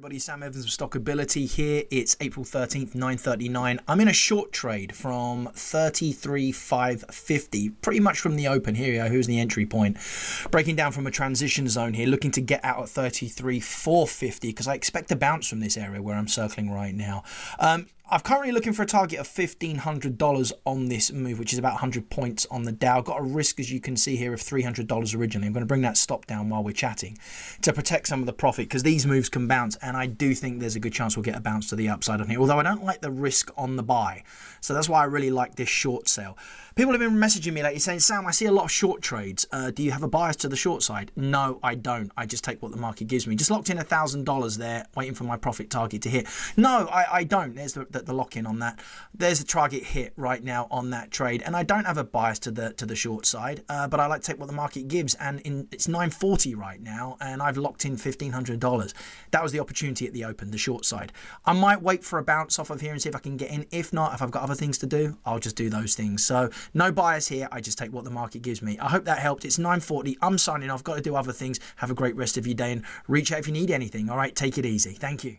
everybody, Sam Evans of StockAbility here. It's April 13th, 9:39. I'm in a short trade from 33,550, pretty much from the open. Here we go, here's the entry point. Breaking down from a transition zone here, looking to get out at 33,450 because I expect a bounce from this area where I'm circling right now. I'm currently looking for a target of $1,500 on this move, which is about 100 points on the Dow. Got a risk, as you can see here, of $300 originally. I'm going to bring that stop down while we're chatting to protect some of the profit because these moves can bounce, and I do think there's a good chance we'll get a bounce to the upside on here, although I don't like the risk on the buy. So that's why I really like this short sale. People have been messaging me lately saying, Sam, I see a lot of short trades. Do you have a bias to the short side? No, I don't. I just take what the market gives me. Just locked in $1,000 there, waiting for my profit target to hit. No, I don't. There's the lock-in on that. There's a target hit right now on that trade, and I don't have a bias to the short side, but I like to take what the market gives, and it's 940 right now, and I've locked in $1,500. That was the opportunity at the open, the short side. I might wait for a bounce off of here and see if I can get in. If not, if I've got other things to do, I'll just do those things. So no bias here. I just take what the market gives me. I hope that helped. It's 9:40. I'm signing off. Got to do other things. Have a great rest of your day and reach out if you need anything. All right, take it easy. Thank you.